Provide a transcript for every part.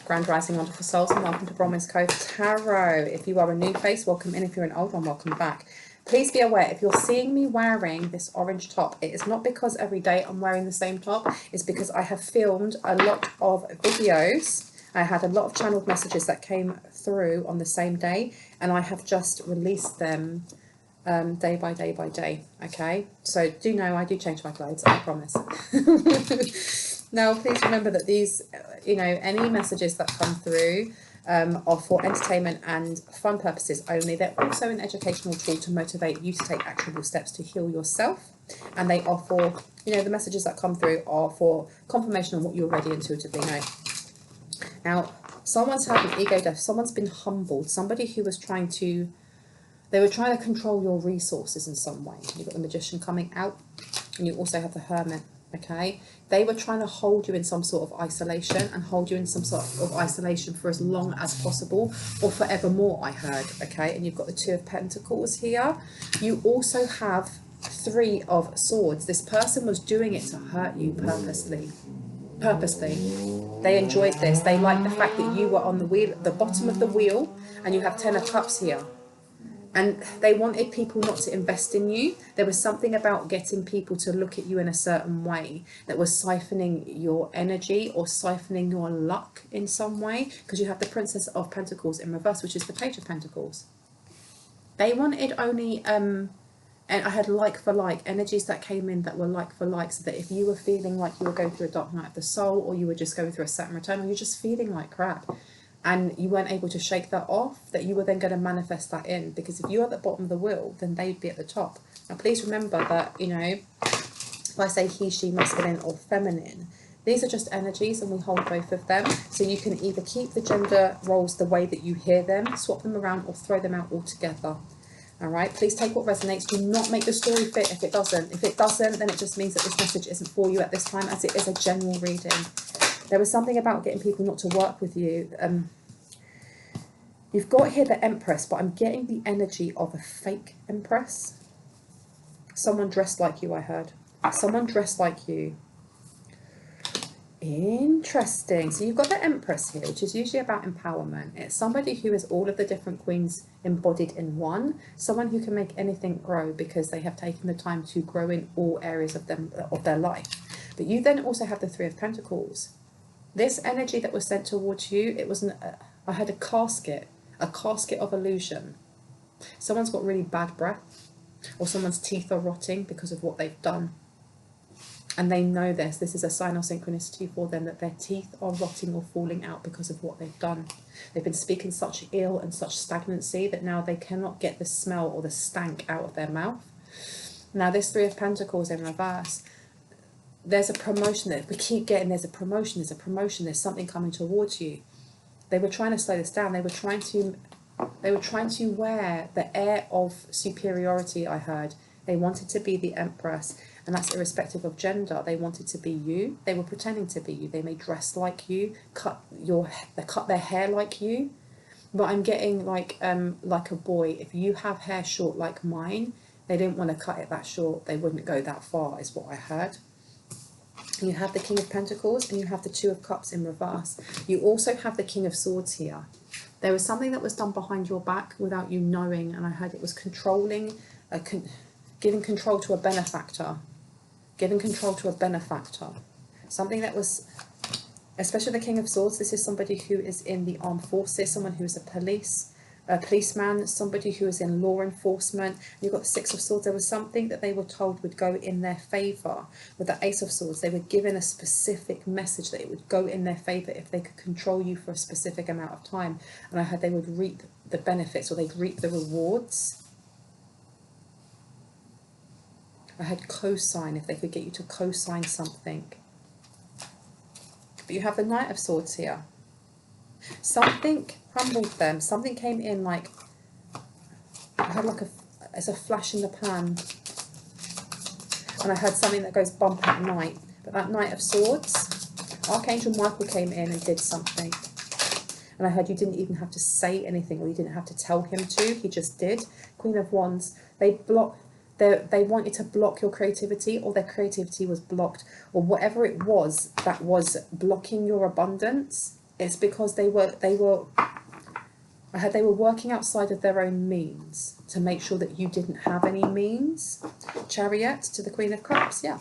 Grand Rising, wonderful souls, and welcome to Bronwen's Code Tarot. If you are a new face, welcome in. If you're an old one, welcome back. Please be aware, if you're seeing me wearing this orange top, it is not because every day I'm wearing the same top. It's because I have filmed a lot of videos. I had a lot of channeled messages that came through on the same day, and I have just released them day by day by day. Okay, so do know I do change my clothes, I promise. Now, please remember that these, you know, any messages that come through are for entertainment and fun purposes only. They're also an educational tool to motivate you to take actionable steps to heal yourself. And they are for, you know, the messages that come through are for confirmation on what you already intuitively know. Now, someone's had an ego death. Someone's been humbled. Somebody who was trying to, they were trying to control your resources in some way. You've got the Magician coming out, and you also have the Hermit. Okay, they were trying to hold you in some sort of isolation and hold you in some sort of isolation for as long as possible, or forevermore, I heard. Okay, and you've got the Two of Pentacles here. You also have Three of Swords. This person was doing it to hurt you purposely. They enjoyed this. They liked the fact that you were on the wheel, the bottom of the wheel, and you have 10 of Cups here. And they wanted people not to invest in you. There was something about getting people to look at you in a certain way that was siphoning your energy or siphoning your luck in some way, because you have the Princess of Pentacles in reverse, which is the Page of Pentacles. They wanted only, and I had like for like, energies that came in that were like for like, so that if you were feeling like you were going through a dark night of the soul, or you were just going through a Saturn return, or you're just feeling like crap, and you weren't able to shake that off, that you were then going to manifest that in. Because if you're at the bottom of the wheel, then they'd be at the top. Now, please remember that, you know, if I say he, she, masculine or feminine, these are just energies, and we hold both of them. So you can either keep the gender roles the way that you hear them, swap them around, or throw them out altogether. All right, please take what resonates. Do not make the story fit if it doesn't. If it doesn't, then it just means that this message isn't for you at this time, as it is a general reading. There was something about getting people not to work with you. You've got here the Empress, but I'm getting the energy of a fake Empress. Someone dressed like you, I heard. Someone dressed like you. Interesting. So you've got the Empress here, which is usually about empowerment. It's somebody who is all of the different queens embodied in one. Someone who can make anything grow because they have taken the time to grow in all areas of their life. But you then also have the Three of Pentacles. This energy that was sent towards you, it wasn't, I had a casket of illusion. Someone's got really bad breath, or someone's teeth are rotting because of what they've done. And they know this. This is a sign of synchronicity for them, that their teeth are rotting or falling out because of what they've done. They've been speaking such ill and such stagnancy that now they cannot get the smell or the stank out of their mouth. Now this Three of Pentacles in reverse, there's a promotion that we keep getting. There's a promotion, there's something coming towards you. They were trying to slow this down. They were trying to wear the air of superiority, I heard. They wanted to be the Empress, and that's irrespective of gender. They wanted to be you. They were pretending to be you. They may dress like you, cut their hair like you. But I'm getting like a boy. If you have hair short like mine, they didn't want to cut it that short. They wouldn't go that far, is what I heard. You have the King of Pentacles, and you have the Two of Cups in reverse. You also have the King of Swords here. There was something that was done behind your back without you knowing, and I heard it was controlling, giving control to a benefactor. Giving control to a benefactor. Something that was, especially the King of Swords, this is somebody who is in the armed forces, someone who is a policeman, somebody who is in law enforcement. You've got the Six of Swords. There was something that they were told would go in their favour. With the Ace of Swords, they were given a specific message that it would go in their favour if they could control you for a specific amount of time. And I heard they would reap the benefits, or they'd reap the rewards. I had co-sign, if they could get you to co-sign something. But you have the Knight of Swords here. Something crumbled them. Something came in like, I had like it's a flash in the pan. And I heard something that goes bump at night. But that Knight of Swords, Archangel Michael came in and did something. And I heard you didn't even have to say anything, or you didn't have to tell him to. He just did. Queen of Wands, they wanted to block your creativity, or their creativity was blocked, or whatever it was that was blocking your abundance. It's because they were I heard they were working outside of their own means to make sure that you didn't have any means. Chariot to the Queen of Cups, yeah.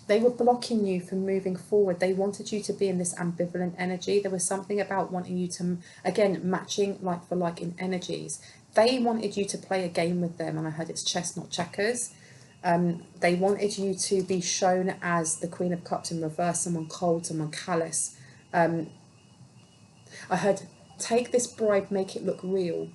They were blocking you from moving forward. They wanted you to be in this ambivalent energy. There was something about wanting you to, again, matching like for like in energies. They wanted you to play a game with them, and I heard it's chess, not checkers. They wanted you to be shown as the Queen of Cups in reverse, someone cold, someone callous. I heard, take this bribe, make it look real.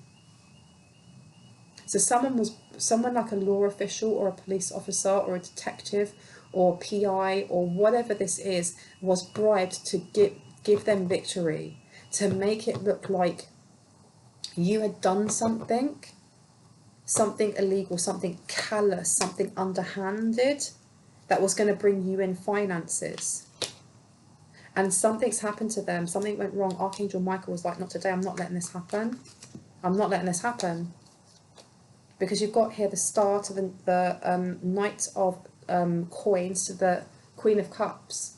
So someone like a law official or a police officer or a detective or PI or whatever this is was bribed to give them victory, to make it look like you had done something illegal, something callous, something underhanded that was going to bring you in finances. And something's happened to them, something went wrong. Archangel Michael was like, not today, I'm not letting this happen. I'm not letting this happen. Because you've got here the star to the Knight of Coins to the Queen of Cups.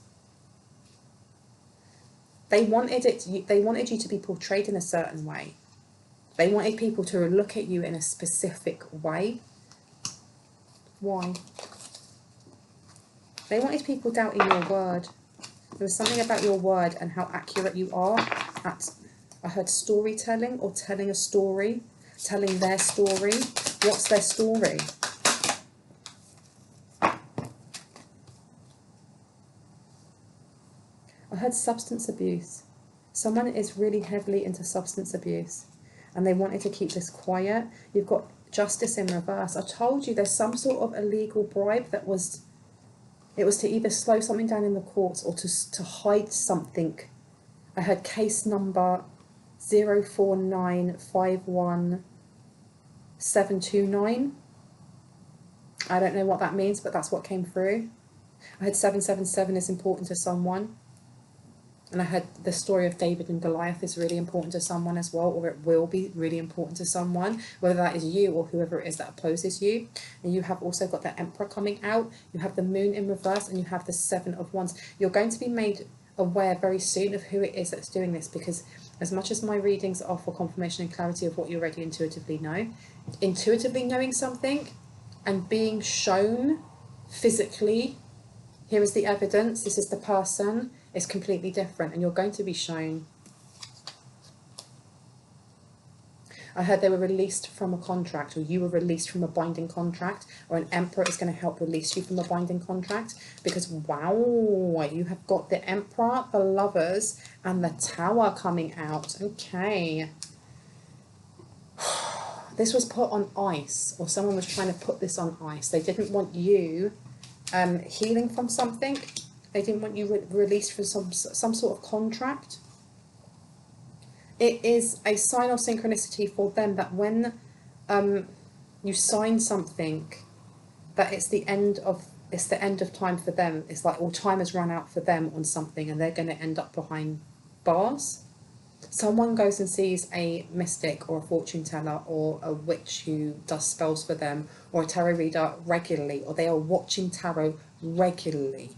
They wanted you to be portrayed in a certain way. They wanted people to look at you in a specific way. Why? They wanted people doubting your word. There was something about your word and how accurate you are at, I heard storytelling or telling a story, telling their story. What's their story? I heard substance abuse. Someone is really heavily into substance abuse and they wanted to keep this quiet. You've got justice in reverse. I told you there's some sort of illegal bribe that was, it was to either slow something down in the courts or to hide something. I heard case number 04951729. I don't know what that means, but that's what came through. I heard 777 is important to someone. And I heard the story of David and Goliath is really important to someone as well, or it will be really important to someone, whether that is you or whoever it is that opposes you. And you have also got the Emperor coming out. You have the Moon in reverse and you have the Seven of Wands. You're going to be made aware very soon of who it is that's doing this, because as much as my readings are for confirmation and clarity of what you already intuitively know, intuitively knowing something and being shown physically, here is the evidence, this is the person, is completely different, and you're going to be shown. I heard they were released from a contract, or you were released from a binding contract, or an Emperor is going to help release you from a binding contract, because wow, you have got the Emperor, the Lovers, and the Tower coming out. Okay. This was put on ice, or someone was trying to put this on ice. They didn't want you healing from something. They didn't want you released from some sort of contract. It is a sign of synchronicity for them that when you sign something, that it's the end of time for them. It's like all time has run out for them on something, and they're going to end up behind bars. Someone goes and sees a mystic or a fortune teller or a witch who does spells for them, or a tarot reader regularly, or they are watching tarot regularly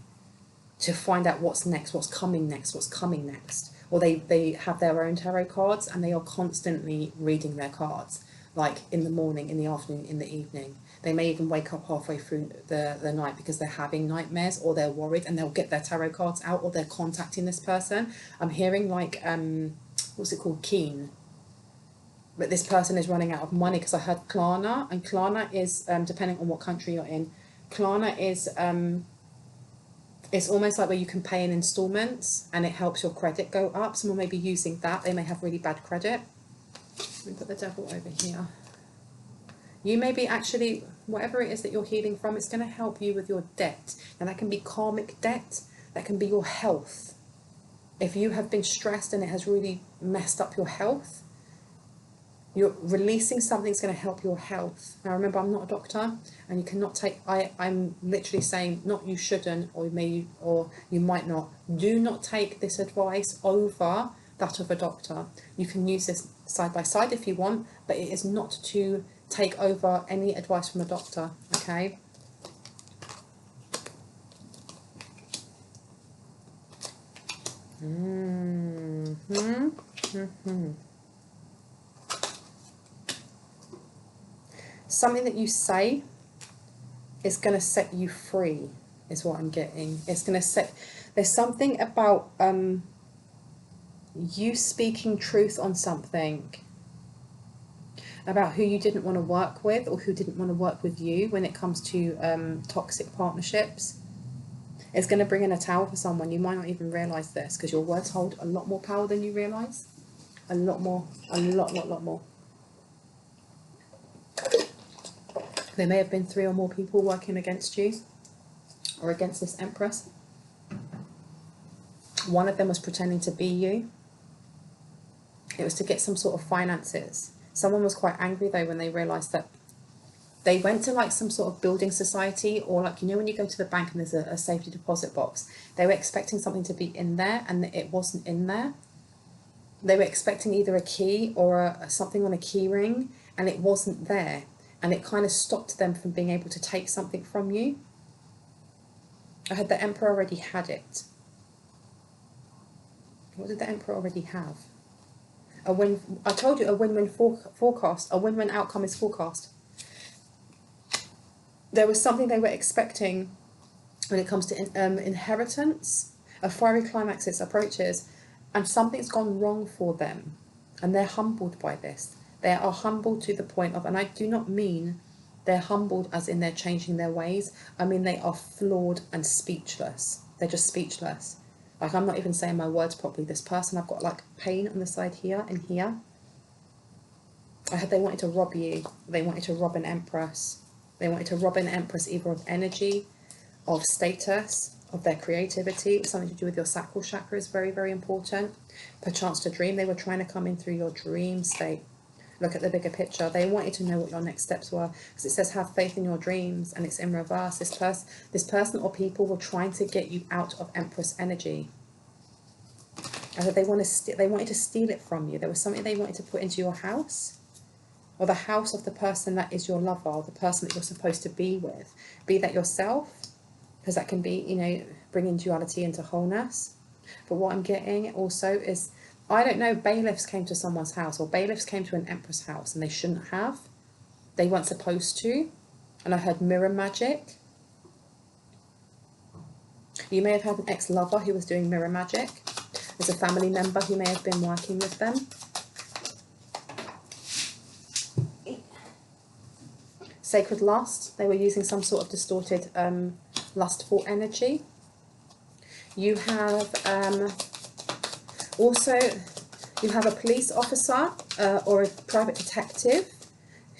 to find out what's next, what's coming next, or they have their own tarot cards and they are constantly reading their cards, like in the morning, in the afternoon, in the evening. They may even wake up halfway through the night because they're having nightmares or they're worried, and they'll get their tarot cards out, or they're contacting this person. I'm hearing like what's it called, Keen, but this person is running out of money, because I heard Klarna, and Klarna is depending on what country you're in, Klarna is it's almost like where you can pay in installments and it helps your credit go up. Someone may be using that. They may have really bad credit. Let me put the Devil over here. You may be actually, whatever it is that you're healing from, it's going to help you with your debt. And that can be karmic debt. That can be your health. If you have been stressed and it has really messed up your health, you're releasing something that's going to help your health. Now remember, I'm not a doctor, and you cannot take, I'm literally saying, not you shouldn't, or you might not. Do not take this advice over that of a doctor. You can use this side by side if you want, but it is not to take over any advice from a doctor, okay? Something that you say is going to set you free, is what I'm getting. It's going to set... There's something about you speaking truth on something, about who you didn't want to work with or who didn't want to work with you when it comes to toxic partnerships. It's going to bring in a tower for someone. You might not even realise this, because your words hold a lot more power than you realise. A lot more. A lot more. There may have been 3 or more people working against you or against this Empress. One of them was pretending to be you. It was to get some sort of finances. Someone was quite angry though when they realised that they went to like some sort of building society, or like, you know, when you go to the bank and there's a safety deposit box, they were expecting something to be in there and it wasn't in there. They were expecting either a key or something on a key ring, and it wasn't there. And it kind of stopped them from being able to take something from you. I heard the Emperor already had it. What did the Emperor already have? A win. I told you, a win-win forecast. A win-win outcome is forecast. There was something they were expecting when it comes to inheritance. A fiery climax approaches, and something's gone wrong for them, and they're humbled by this. They are humbled to the point of, and I do not mean they're humbled as in they're changing their ways. I mean they are flawed and speechless. They're just speechless. Like, I'm not even saying my words properly. This person, I've got like pain on the side here and here. I heard they wanted to rob you. They wanted to rob an Empress. They wanted to rob an Empress either of energy, of status, of their creativity. Something to do with your sacral chakra is very, very important. Perchance to dream. They were trying to come in through your dream state. Look at the bigger picture. They wanted to know what your next steps were, because it says have faith in your dreams, and it's in reverse. This person or people were trying to get you out of Empress energy. And they wanted to steal it from you. There was something they wanted to put into your house, or the house of the person that is your lover, or the person that you're supposed to be with. Be that yourself, because that can be, you know, bringing duality into wholeness. But what I'm getting also is, I don't know, bailiffs came to someone's house, or bailiffs came to an Empress house, and they shouldn't have. They weren't supposed to. And I heard mirror magic. You may have had an ex-lover who was doing mirror magic. There's a family member who may have been working with them. Sacred lust. They were using some sort of distorted lustful energy. You have also, you have a police officer or a private detective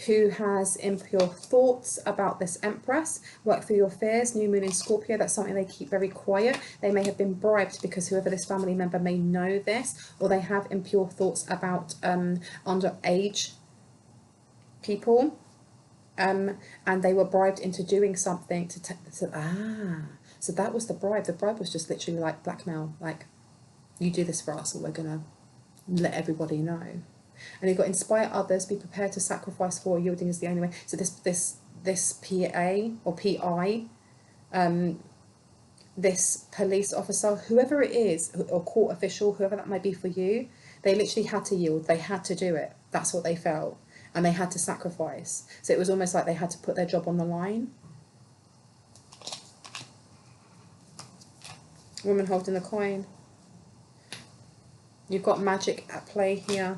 who has impure thoughts about this Empress. Work through your fears. New moon in Scorpio. That's something they keep very quiet. They may have been bribed, because whoever this family member may know this, or they have impure thoughts about underage people. And they were bribed into doing something so that was the bribe. The bribe was just literally like blackmail, like, you do this for us or we're gonna let everybody know. And you've got inspire others, be prepared to sacrifice for, yielding is the only way. So this PA or PI, this police officer, whoever it is, or court official, whoever that might be for you, they literally had to yield. They had to do it. That's what they felt. And they had to sacrifice. So it was almost like they had to put their job on the line. Woman holding the coin. You've got magic at play here.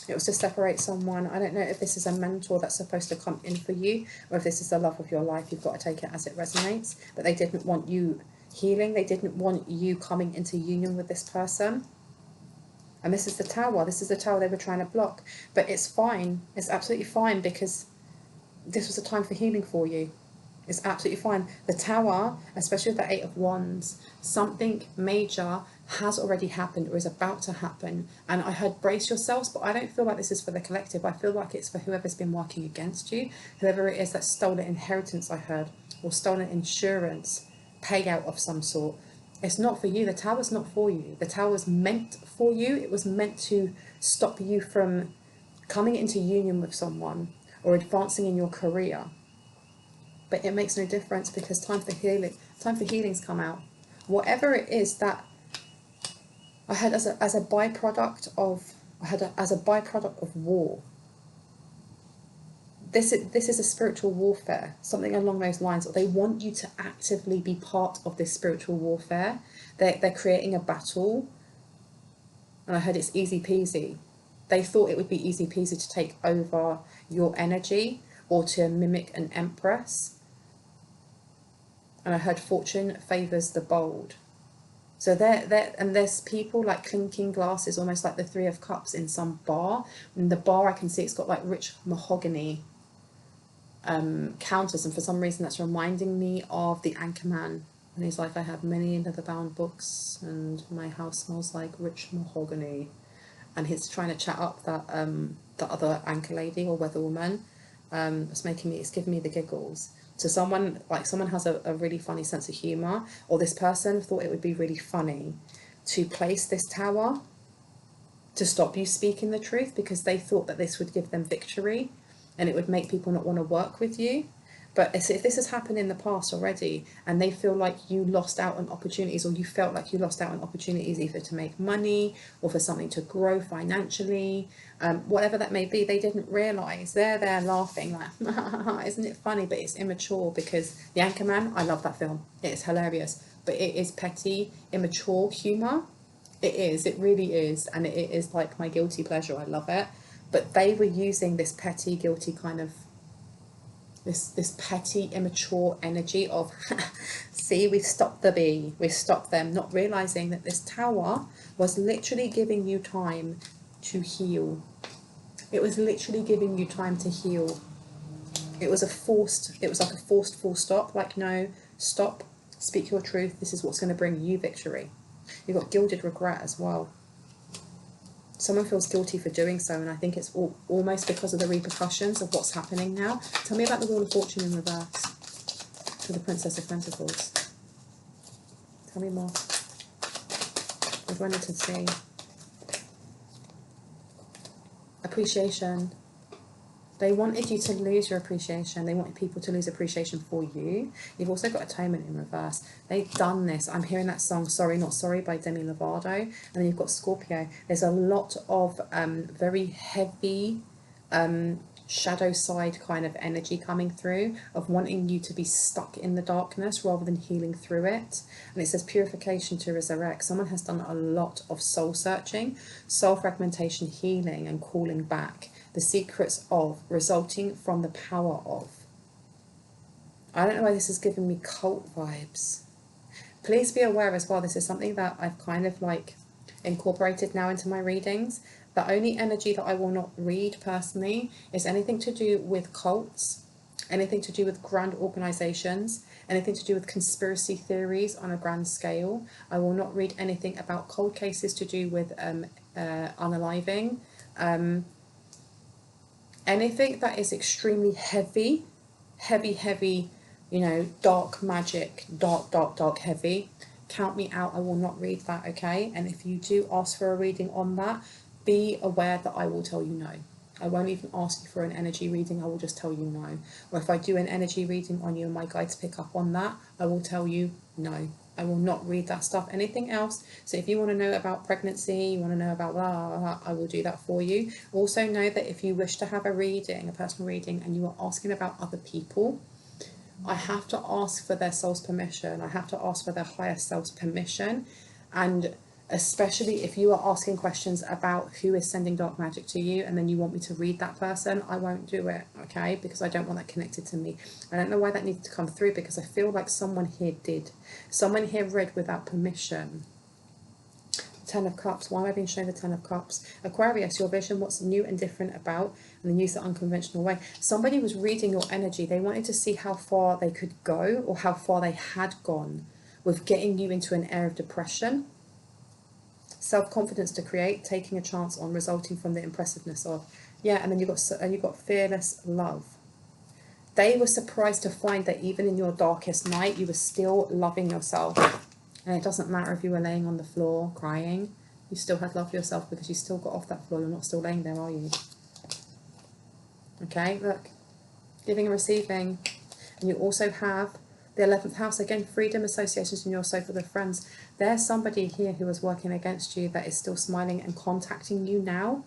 It was to separate someone. I don't know if this is a mentor that's supposed to come in for you, or if this is the love of your life. You've got to take it as it resonates. But they didn't want you healing. They didn't want you coming into union with this person. And this is the tower. This is the tower they were trying to block. But it's fine. It's absolutely fine, because this was a time for healing for you. It's absolutely fine. The tower, especially with the 8 of Wands, something major has already happened or is about to happen. And I heard brace yourselves, but I don't feel like this is for the collective. I feel like it's for whoever's been working against you, whoever it is that stole an inheritance, I heard, or stolen insurance, payout of some sort. It's not for you. The tower's not for you. The tower's meant for you. It was meant to stop you from coming into union with someone or advancing in your career. But it makes no difference, because time for healing's come out. Whatever it is that I had as a byproduct of as a byproduct of war. This is a spiritual warfare, something along those lines. Or they want you to actively be part of this spiritual warfare. They're creating a battle, and I heard it's easy peasy. They thought it would be easy peasy to take over your energy or to mimic an empress. And I heard fortune favours the bold. So and there's people like clinking glasses, almost like the Three of Cups in some bar. In the bar, I can see it's got like rich mahogany counters, and for some reason that's reminding me of the Anchorman. And he's like, I have many leather-bound books, and my house smells like rich mahogany. And he's trying to chat up that the other anchor lady or weather woman. It's giving me the giggles. So someone has a really funny sense of humour, or this person thought it would be really funny to place this tower to stop you speaking the truth, because they thought that this would give them victory and it would make people not want to work with you. But if this has happened in the past already and they feel like you lost out on opportunities, or you felt like you lost out on opportunities either to make money or for something to grow financially, whatever that may be, they didn't realise. They're there laughing like, isn't it funny? But it's immature, because The Anchorman, I love that film. It is hilarious. But it is petty, immature humour. It is. It really is. And it is like my guilty pleasure. I love it. But they were using this petty, guilty kind of this petty, immature energy of, see, we've stopped the bee, we've stopped them, not realising that this tower was literally giving you time to heal. It was literally giving you time to heal. It was like a forced full stop, like, no, stop, speak your truth, this is what's going to bring you victory. You've got gilded regret as well. Someone feels guilty for doing so, and I think it's almost because of the repercussions of what's happening now. Tell me about the Wheel of Fortune in reverse to the Princess of Pentacles. Tell me more. I've wanted to see. Appreciation. They wanted you to lose your appreciation. They wanted people to lose appreciation for you. You've also got Atonement in reverse. They've done this. I'm hearing that song, Sorry Not Sorry by Demi Lovato. And then you've got Scorpio. There's a lot of very heavy shadow side kind of energy coming through, of wanting you to be stuck in the darkness rather than healing through it. And it says purification to resurrect. Someone has done a lot of soul searching, self-fragmentation, healing and calling back. The secrets of, resulting from the power of. I don't know why this is giving me cult vibes. Please be aware as well, this is something that I've kind of like incorporated now into my readings. The only energy that I will not read personally is anything to do with cults, anything to do with grand organisations, anything to do with conspiracy theories on a grand scale. I will not read anything about cold cases to do with unaliving. Anything that is extremely heavy, you know, dark magic, dark, heavy, count me out. I will not read that, okay? And if you do ask for a reading on that, be aware that I will tell you no. I won't even ask you for an energy reading, I will just tell you no. Or if I do an energy reading on you and my guides pick up on that, I will tell you no. I will not read that stuff. Anything else, so if you want to know about pregnancy, you want to know about blah, blah, blah, I will do that for you. Also know that if you wish to have a reading, a personal reading, and you are asking about other people, I have to ask for their soul's permission. I have to ask for their higher self's permission. And especially if you are asking questions about who is sending dark magic to you and then you want me to read that person, I won't do it, okay? Because I don't want that connected to me. I don't know why that needed to come through, because I feel like someone here did. Someone here read without permission. Ten of Cups. Why am I being shown the Ten of Cups? Aquarius, your vision, what's new and different about, and then use the unconventional way. Somebody was reading your energy. They wanted to see how far they could go, or how far they had gone with getting you into an air of depression. Self-confidence to create, taking a chance on, resulting from the impressiveness of. Yeah, and then you've got fearless love. They were surprised to find that even in your darkest night, you were still loving yourself. And it doesn't matter if you were laying on the floor crying, you still had love for yourself, because you still got off that floor. You're not still laying there, are you? Okay, look. Giving and receiving. And you also have The 11th house, again, freedom, associations in your circle of friends. There's somebody here who was working against you that is still smiling and contacting you now,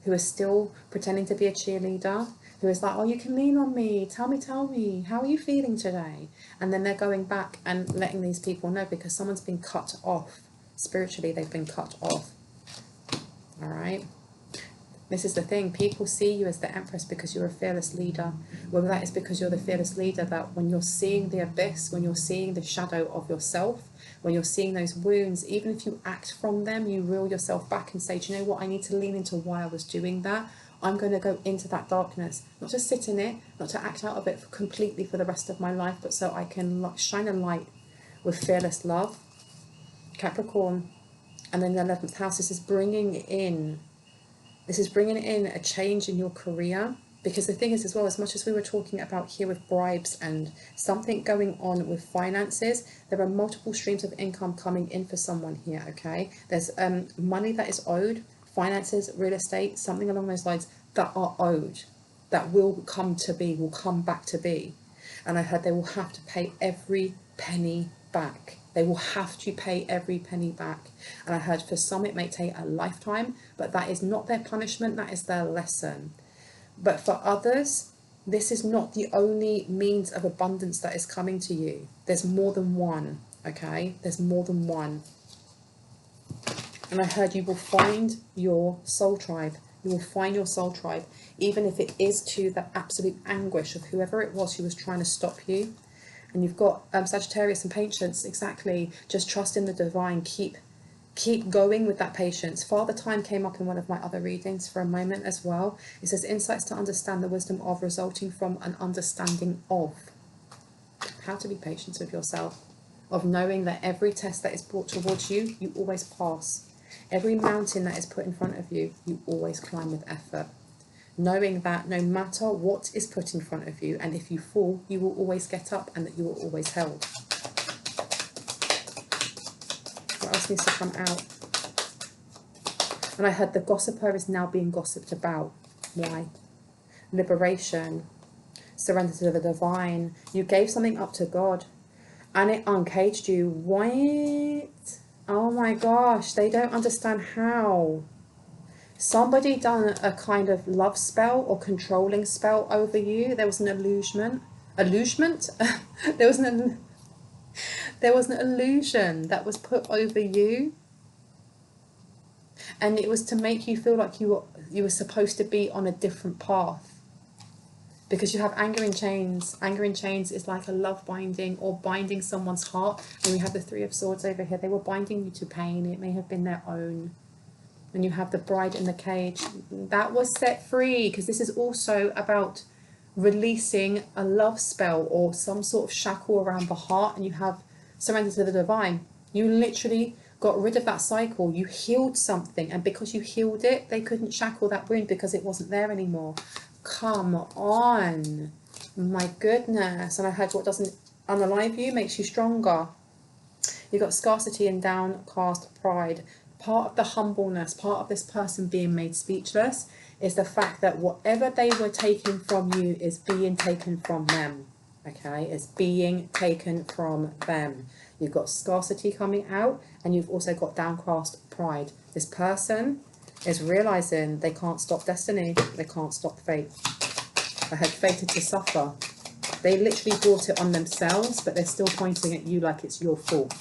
who is still pretending to be a cheerleader, who is like, oh, you can lean on me, tell me, how are you feeling today? And then they're going back and letting these people know, because someone's been cut off. Spiritually, they've been cut off. All right? This is the thing. People see you as the Empress because you're a fearless leader. Whether that is because you're the fearless leader, that when you're seeing the abyss, when you're seeing the shadow of yourself, when you're seeing those wounds, even if you act from them, you reel yourself back and say, do you know what? I need to lean into why I was doing that. I'm going to go into that darkness, not to sit in it, not to act out of it completely for the rest of my life, but so I can shine a light with fearless love. Capricorn. And then the 11th house, this is bringing in a change in your career. Because the thing is as well, as much as we were talking about here with bribes and something going on with finances, there are multiple streams of income coming in for someone here, okay? There's money that is owed, finances, real estate, something along those lines that are owed, that will come back to be. And I heard they will have to pay every penny back. They will have to pay every penny back. And I heard for some it may take a lifetime, but that is not their punishment, that is their lesson. But for others, this is not the only means of abundance that is coming to you. There's more than one, okay? There's more than one. And I heard you will find your soul tribe. You will find your soul tribe, even if it is to the absolute anguish of whoever it was who was trying to stop you. And you've got Sagittarius and patience, exactly. Just trust in the divine. Keep going with that patience. Father Time came up in one of my other readings for a moment as well. It says insights to understand the wisdom of, resulting from an understanding of. How to be patient with yourself. Of knowing that every test that is brought towards you, you always pass. Every mountain that is put in front of you, you always climb with effort. Knowing that no matter what is put in front of you, and if you fall, you will always get up and that you are always held. What else needs to come out? And I heard the gossiper is now being gossiped about. Why? Liberation. Surrender to the divine. You gave something up to God and it uncaged you. What? Oh my gosh, they don't understand how. Somebody done a kind of love spell or controlling spell over you. There was an illusion. Illusionment? There was an illusion that was put over you, and it was to make you feel like you were supposed to be on a different path, because you have anger in chains. Anger in chains is like a love binding or binding someone's heart. And we have the Three of Swords over here. They were binding you to pain. It may have been their own. And you have the bride in the cage. That was set free, because this is also about releasing a love spell or some sort of shackle around the heart. And you have surrender to the divine. You literally got rid of that cycle. You healed something, and because you healed it, they couldn't shackle that wound because it wasn't there anymore. Come on, my goodness. And I heard what doesn't unalive you makes you stronger. You've got scarcity and downcast pride. Part of the humbleness, part of this person being made speechless, is the fact that whatever they were taking from you is being taken from them. Okay, it's being taken from them. You've got scarcity coming out, and you've also got downcast pride. This person is realizing they can't stop destiny, they can't stop fate. I had fated to suffer. They literally brought it on themselves, but they're still pointing at you like it's your fault.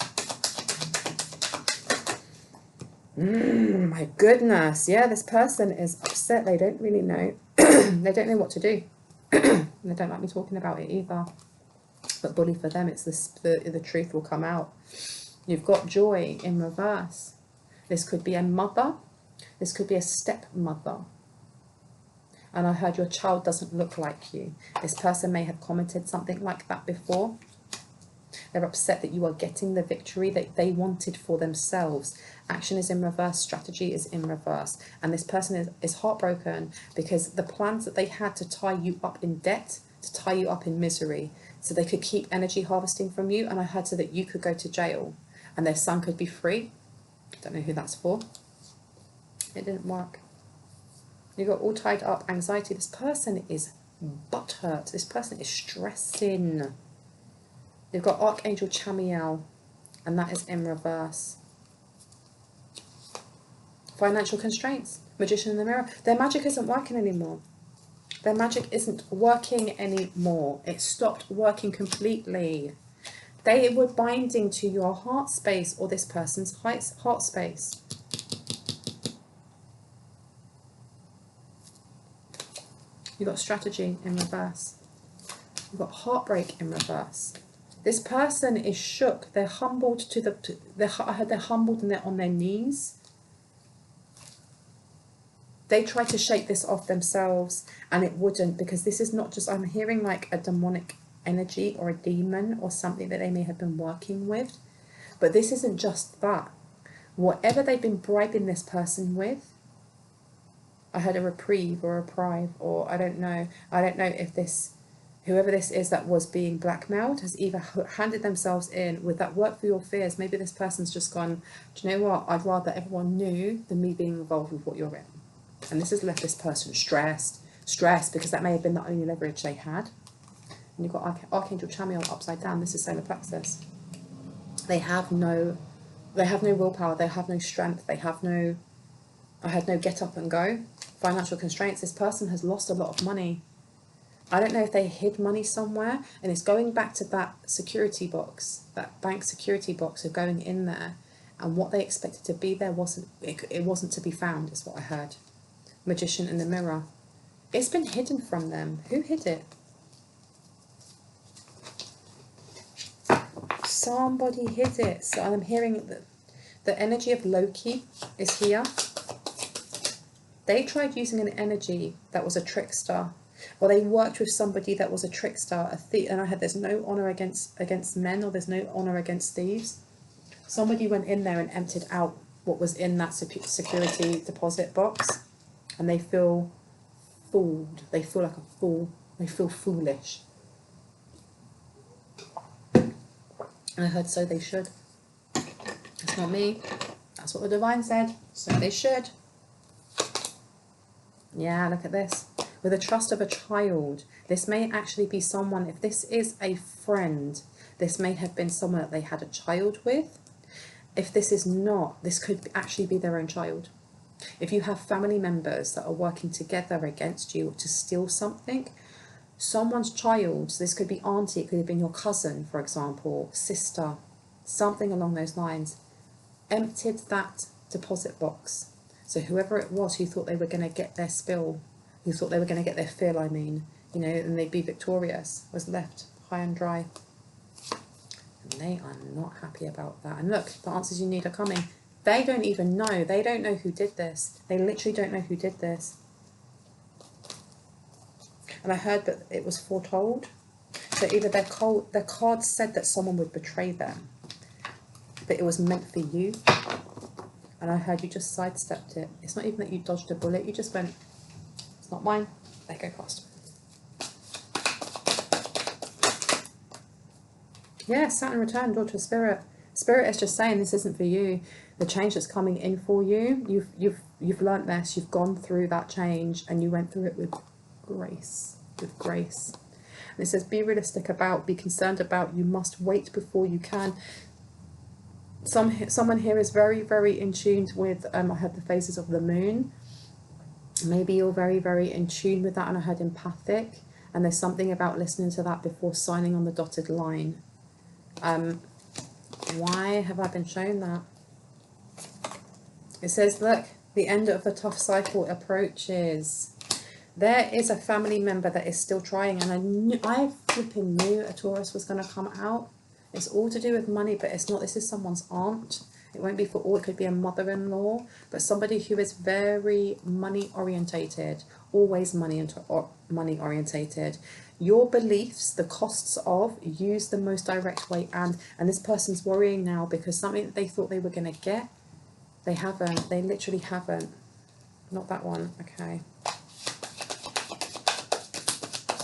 My goodness. Yeah, this person is upset. They don't really know. They don't know what to do. They don't like me talking about it either. But bully for them, it's the truth will come out. You've got joy in reverse. This could be a mother. This could be a stepmother. And I heard your child doesn't look like you. This person may have commented something like that before. They're upset that you are getting the victory that they wanted for themselves. Action is in reverse, strategy is in reverse. And this person is heartbroken because the plans that they had to tie you up in debt, to tie you up in misery, so they could keep energy harvesting from you, and I heard so that you could go to jail and their son could be free. Don't know who that's for. It didn't work. You got all tied up, anxiety. This person is butthurt. This person is stressing. You've got Archangel Chamiel, and that is in reverse. Financial constraints. Magician in the mirror. Their magic isn't working anymore. Their magic isn't working anymore. It stopped working completely. They were binding to your heart space or this person's heart space. You've got strategy in reverse. You've got heartbreak in reverse. This person is shook. They're humbled to the. They're humbled and they're on their knees. They tried to shake this off themselves and it wouldn't, because this is not just, I'm hearing like a demonic energy or a demon or something that they may have been working with. But this isn't just that. Whatever they've been bribing this person with, I heard a reprieve or a reprieve, or I don't know. I don't know if this, whoever this is that was being blackmailed has either handed themselves in with that work for your fears. Maybe this person's just gone, do you know what? I'd rather everyone knew than me being involved with what you're in. And this has left this person stressed because that may have been the only leverage they had. And you've got Archangel Chamiel upside down. This is solar plexus. They have no willpower. They have no strength. They have no, I had no get up and go. Financial constraints. This person has lost a lot of money. I don't know if they hid money somewhere, and it's going back to that security box, that bank security box of going in there, and what they expected to be there wasn't to be found, is what I heard. Magician in the mirror. It's been hidden from them. Who hid it? Somebody hid it. So I'm hearing that the energy of Loki is here. They tried using an energy that was a trickster, or they worked with somebody that was a trickster, a thief. And I had, there's no honor against men, or there's no honor against thieves. Somebody went in there and emptied out what was in that security deposit box. And they feel fooled. They feel like a fool. They feel foolish. And I heard, so they should. That's not me. That's what the divine said. So they should. Yeah, look at this. With the trust of a child. This may actually be someone, if this is a friend, this may have been someone that they had a child with. If this is not, this could actually be their own child. If you have family members that are working together against you to steal something, someone's child, this could be auntie, it could have been your cousin, for example, sister, something along those lines, emptied that deposit box. So whoever it was who thought they were going to get their spill, who thought they were going to get their fill, and they'd be victorious, was left high and dry. And they are not happy about that. And look, the answers you need are coming. They don't even know. They don't know who did this. They literally don't know who did this. And I heard that it was foretold. So either their cards said that someone would betray them, but it was meant for you. And I heard you just sidestepped it. It's not even that you dodged a bullet. You just went, it's not mine. They go past. Yeah, Saturn returned, daughter of spirit. Spirit is just saying this isn't for you. The change that's coming in for you, you've learnt this, you've gone through that change, and you went through it with grace. And it says, be realistic about, be concerned about, you must wait before you can. Someone here is very, very in tune with, I heard the phases of the moon. Maybe you're very, very in tune with that, and I heard empathic, and there's something about listening to that before signing on the dotted line. Why have I been shown that? It says, look, the end of the tough cycle approaches. There is a family member that is still trying, and I flipping knew a Taurus was going to come out. It's all to do with money, but it's not. This is someone's aunt. It won't be for all. It could be a mother-in-law, but somebody who is very money orientated, always money orientated. Your beliefs, the costs of, use the most direct way, and this person's worrying now because something that they thought they were going to get, they haven't. They literally haven't. Not that one. Okay.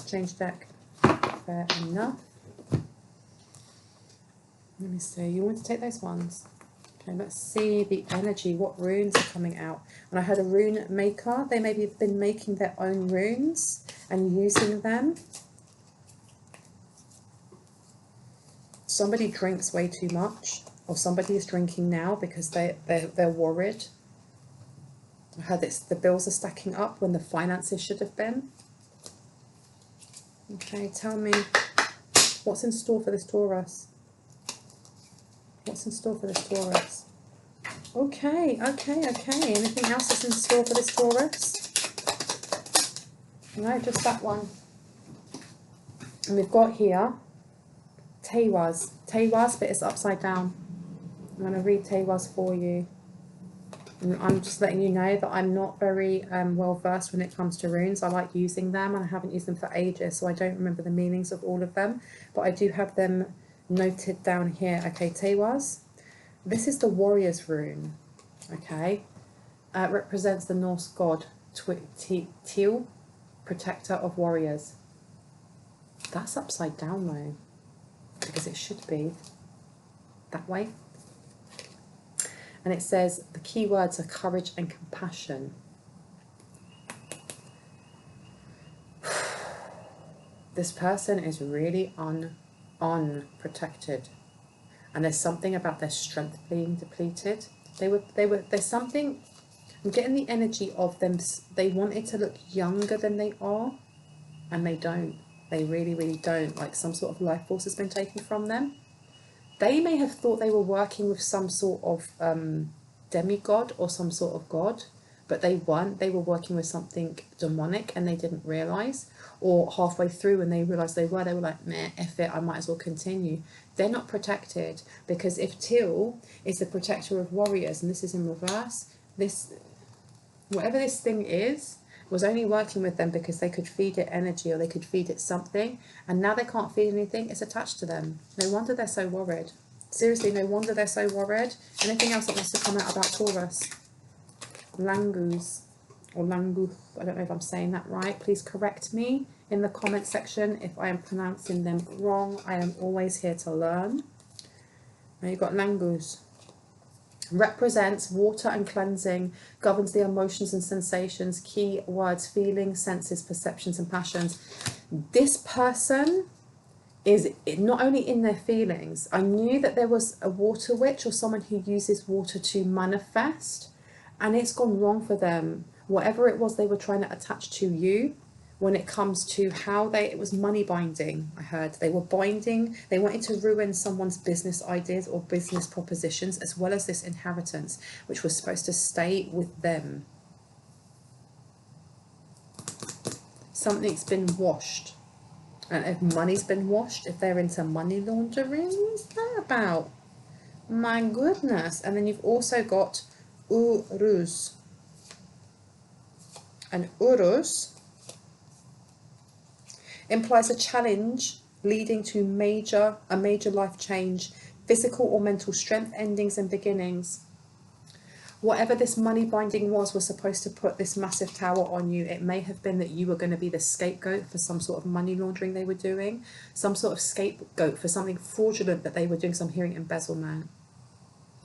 Change deck. Fair enough. Let me see. You want to take those ones? Okay, let's see the energy. What runes are coming out? And I heard a rune maker. They maybe have been making their own runes and using them. somebody drinks way too much, or somebody is drinking now because they're worried. I heard that the bills are stacking up when the finances should have been. Okay, tell me what's in store for this Taurus. What's in store for this Taurus? Okay. Anything else that's in store for this Taurus? No, just that one. And we've got here Tewaz, but it's upside down. I'm going to read Tewaz for you. And I'm just letting you know that I'm not very well versed when it comes to runes. I like using them, and I haven't used them for ages, so I don't remember the meanings of all of them. But I do have them noted down here. Okay, Tewaz. This is the warrior's rune. Okay, it represents the Norse god Til, protector of warriors. That's upside down though, because it should be that way. And it says the key words are courage and compassion. This person is really unprotected, and there's something about their strength being depleted. There's something. I'm getting the energy of them. They wanted to look younger than they are, and they don't. They really, really don't. Like some sort of life force has been taken from them. They may have thought they were working with some sort of demigod or some sort of god, but they weren't. They were working with something demonic, and they didn't realise. Or halfway through, when they realised they were like, meh, F it, I might as well continue. They're not protected, because if Til is the protector of warriors, and this is in reverse, whatever this thing is, was only working with them because they could feed it energy, or they could feed it something, and now they can't feed anything. It's attached to them. No wonder they're so worried. Seriously, no wonder they're so worried. Anything else that wants to come out about Taurus? Langus, or Languth, I don't know if I'm saying that right. Please correct me in the comment section if I am pronouncing them wrong. I am always here to learn. Now you've got Langus. Represents water and cleansing, governs the emotions and sensations, key words, feelings, senses, perceptions and passions. This person is not only in their feelings. I knew that there was a water witch, or someone who uses water to manifest, and it's gone wrong for them. Whatever it was they were trying to attach to you, when it comes to how it was money binding. I heard they were binding, they wanted to ruin someone's business ideas or business propositions, as well as this inheritance, which was supposed to stay with them. Something's been washed. And if money's been washed, if they're into money laundering, what's that about? My goodness. And then you've also got Uruz. And Uruz implies a challenge leading to a major life change, physical or mental strength, endings and beginnings. Whatever this money binding was supposed to put this massive tower on you. It may have been that you were going to be the scapegoat for some sort of money laundering they were doing, some sort of scapegoat for something fraudulent that they were doing, some hearing embezzlement.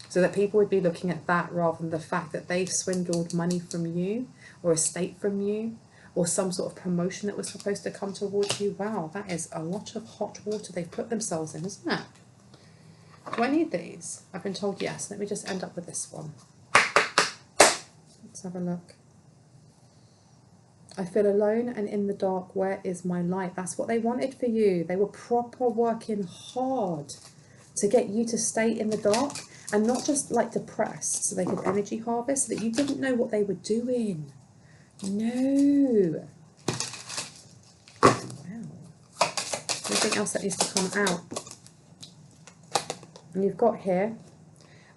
So that people would be looking at that rather than the fact that they've swindled money from you, or estate from you, or some sort of promotion that was supposed to come towards you. Wow, that is a lot of hot water they've put themselves in, isn't it? Do I need these? I've been told yes. Let me just end up with this one. Let's have a look. I feel alone and in the dark. Where is my light? That's what they wanted for you. They were proper working hard to get you to stay in the dark, and not just like depressed so they could energy harvest, so that you didn't know what they were doing. No. Wow. Anything else that needs to come out? And you've got here,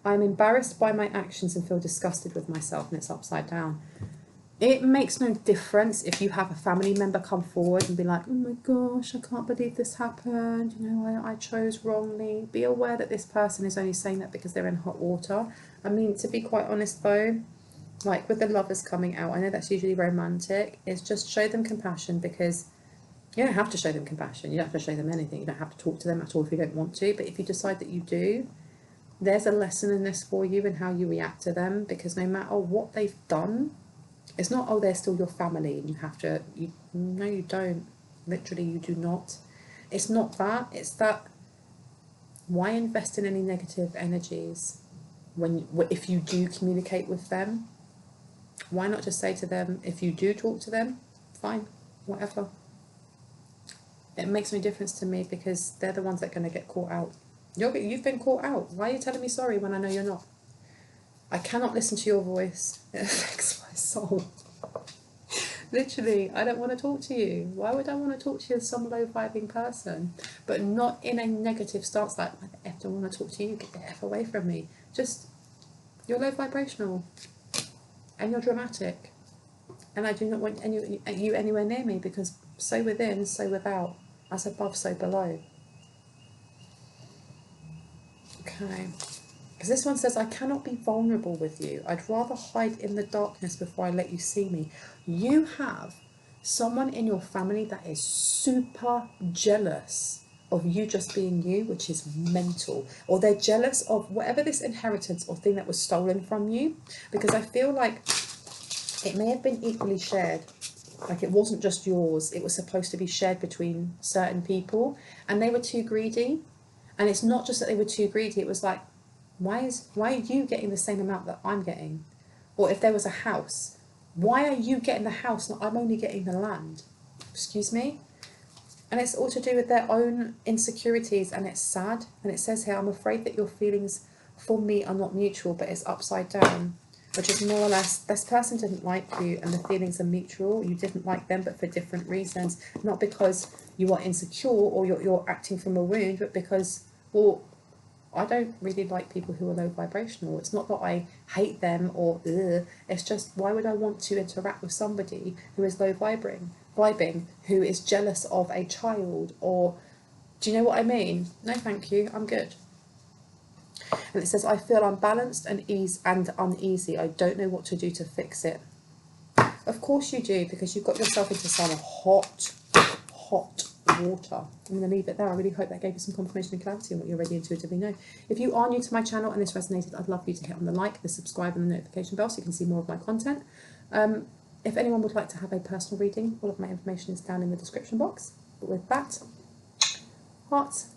I'm embarrassed by my actions and feel disgusted with myself, and it's upside down. It makes no difference if you have a family member come forward and be like, oh my gosh, I can't believe this happened, you know, I chose wrongly. Be aware that this person is only saying that because they're in hot water. I mean, to be quite honest though, like with the lovers coming out, I know that's usually romantic, is just show them compassion, because you don't have to show them compassion. You don't have to show them anything. You don't have to talk to them at all if you don't want to. But if you decide that you do, there's a lesson in this for you and how you react to them, because no matter what they've done, it's not, oh, they're still your family and you have to, no, you don't. Literally, you do not. It's not that. It's that Why invest in any negative energies if you do communicate with them? Why not just say to them, if you do talk to them, fine, whatever. It makes no difference to me, because they're the ones that are going to get caught out. You've been caught out. Why are you telling me sorry when I know you're not? I cannot listen to your voice. It affects my soul. Literally, I don't want to talk to you. Why would I want to talk to you as some low-vibing person? But not in a negative stance, like, why the F do I want to talk to you? Get the F away from me. Just, you're low vibrational. And you're dramatic. And I do not want you anywhere near me, because so within, so without. As above, so below. Okay. Because this one says, I cannot be vulnerable with you. I'd rather hide in the darkness before I let you see me. You have someone in your family that is super jealous of you just being you, which is mental. Or they're jealous of whatever this inheritance or thing that was stolen from you. Because I feel like it may have been equally shared. Like, it wasn't just yours. It was supposed to be shared between certain people. And they were too greedy. And it's not just that they were too greedy. It was like, why are you getting the same amount that I'm getting? Or if there was a house, why are you getting the house and I'm only getting the land? Excuse me? And it's all to do with their own insecurities, and it's sad. And it says here, I'm afraid that your feelings for me are not mutual, but it's upside down. Which is more or less, this person didn't like you and the feelings are mutual. You didn't like them, but for different reasons. Not because you are insecure or you're acting from a wound, but because, well, I don't really like people who are low vibrational. It's not that I hate them or ugh. It's just, why would I want to interact with somebody who is low vibing, who is jealous of a child? Or, do you know what I mean? No, thank you. I'm good. And it says, I feel unbalanced and uneasy. I don't know what to do to fix it. Of course you do, because you've got yourself into some hot water. I'm going to leave it there. I really hope that gave you some confirmation and clarity on what you already intuitively know. If you are new to my channel and this resonated, I'd love for you to hit on the like, the subscribe and the notification bell so you can see more of my content. If anyone would like to have a personal reading, all of my information is down in the description box. But with that, hearts,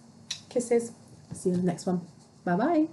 kisses, see you in the next one. Bye bye.